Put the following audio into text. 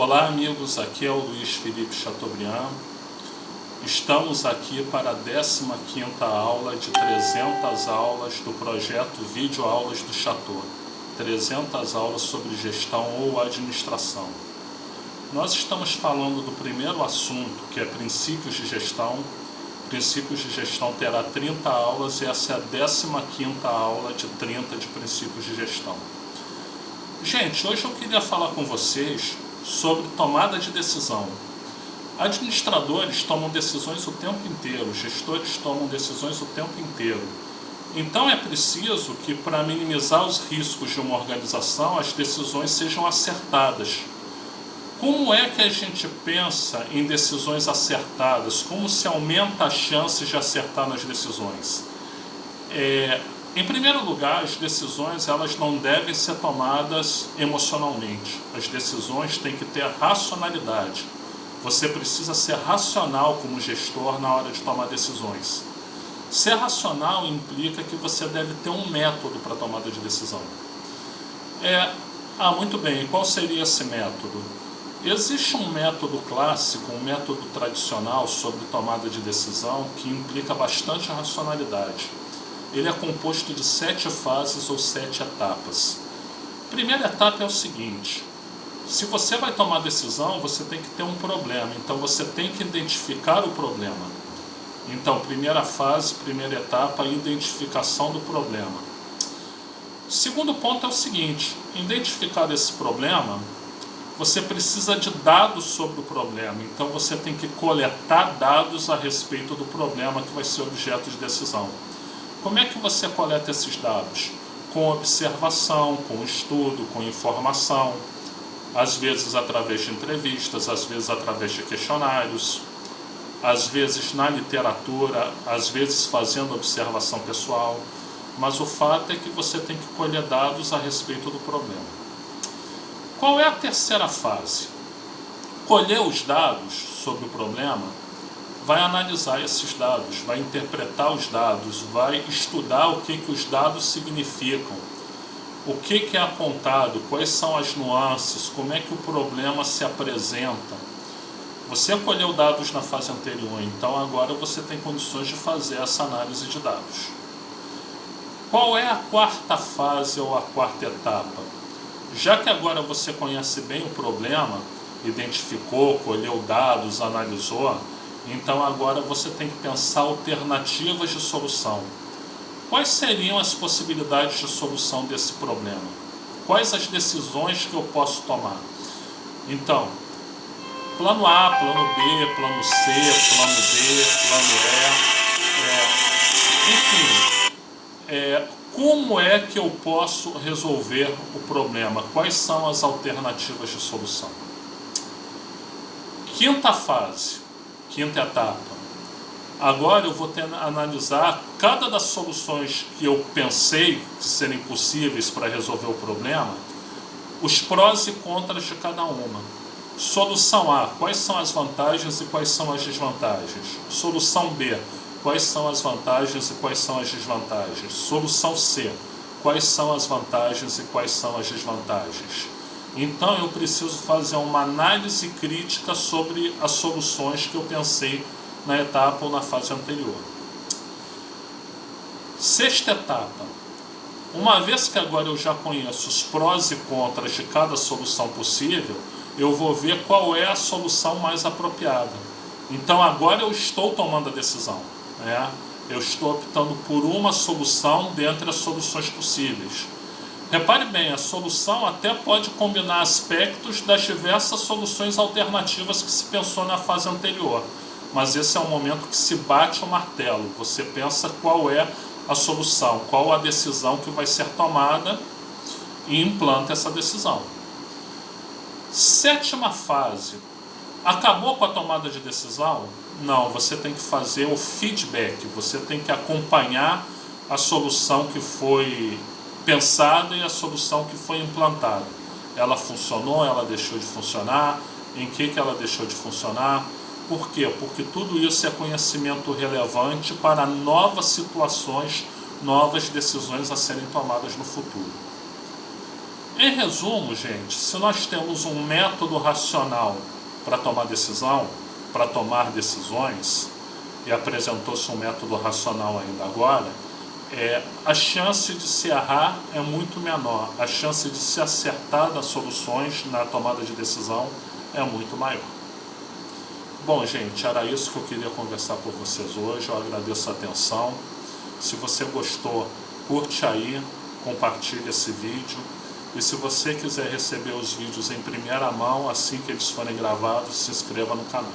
Olá amigos, aqui é o Luiz Felipe Chateaubriand. Estamos aqui para a 15ª aula de 300 aulas do projeto Vídeo Aulas do Chateau. 300 aulas sobre gestão ou administração. Nós estamos falando do primeiro assunto, que é princípios de gestão. Princípios de gestão terá 30 aulas e essa é a 15ª aula de 30 de princípios de gestão. Gente, hoje eu queria falar com vocês sobre tomada de decisão. Administradores tomam decisões o tempo inteiro, gestores tomam decisões o tempo inteiro. Então é preciso que, para minimizar os riscos de uma organização, as decisões sejam acertadas. Como é que a gente pensa em decisões acertadas? Como se aumenta as chances de acertar nas decisões? Em primeiro lugar, as decisões elas não devem ser tomadas emocionalmente. As decisões têm que ter racionalidade. Você precisa ser racional como gestor na hora de tomar decisões. Ser racional implica que você deve ter um método para a tomada de decisão. Muito bem, qual seria esse método? Existe um método clássico, um método tradicional sobre tomada de decisão que implica bastante racionalidade. Ele é composto de 7 fases ou 7 etapas. A primeira etapa é o seguinte: se você vai tomar decisão, você tem que ter um problema, então você tem que identificar o problema. Então, primeira fase, primeira etapa, identificação do problema. Segundo ponto é o seguinte: identificar esse problema, você precisa de dados sobre o problema, então você tem que coletar dados a respeito do problema que vai ser objeto de decisão. Como é que você coleta esses dados? Com observação, com estudo, com informação, às vezes através de entrevistas, às vezes através de questionários, às vezes na literatura, às vezes fazendo observação pessoal, mas o fato é que você tem que colher dados a respeito do problema. Qual é a terceira fase? Colher os dados sobre o problema, vai analisar esses dados, vai interpretar os dados, vai estudar o que os dados significam, o que é apontado, quais são as nuances, como é que o problema se apresenta. Você colheu dados na fase anterior, então agora você tem condições de fazer essa análise de dados. Qual é a quarta fase ou a quarta etapa? Já que agora você conhece bem o problema, identificou, colheu dados, analisou, então agora você tem que pensar alternativas de solução. Quais seriam as possibilidades de solução desse problema? Quais as decisões que eu posso tomar? Então, plano A, plano B, plano C, plano D, plano E, enfim, como é que eu posso resolver o problema? Quais são as alternativas de solução? Quinta fase. Quinta etapa. Agora eu vou analisar cada das soluções que eu pensei de serem possíveis para resolver o problema, os prós e contras de cada uma. Solução A, quais são as vantagens e quais são as desvantagens? Solução B, quais são as vantagens e quais são as desvantagens? Solução C, quais são as vantagens e quais são as desvantagens? Então eu preciso fazer uma análise crítica sobre as soluções que eu pensei na etapa ou na fase anterior. Sexta etapa. Uma vez que agora eu já conheço os prós e contras de cada solução possível, eu vou ver qual é a solução mais apropriada. Então agora eu estou tomando a decisão, Eu estou optando por uma solução dentre as soluções possíveis. Repare bem, a solução até pode combinar aspectos das diversas soluções alternativas que se pensou na fase anterior. Mas esse é o momento que se bate o martelo. Você pensa qual é a solução, qual a decisão que vai ser tomada e implanta essa decisão. Sétima fase. Acabou com a tomada de decisão? Não, você tem que fazer o feedback. Você tem que acompanhar a solução que foi pensada e a solução que foi implantada. Ela funcionou, ela deixou de funcionar, em que ela deixou de funcionar. Por quê? Porque tudo isso é conhecimento relevante para novas situações, novas decisões a serem tomadas no futuro. Em resumo, gente, se nós temos um método racional para tomar decisão, para tomar decisões, e apresentou-se um método racional ainda agora, a chance de se errar é muito menor, a chance de se acertar nas soluções, na tomada de decisão, é muito maior. Bom, gente, era isso que eu queria conversar com vocês hoje. Eu agradeço a atenção. Se você gostou, curte aí, compartilhe esse vídeo. E se você quiser receber os vídeos em primeira mão, assim que eles forem gravados, se inscreva no canal.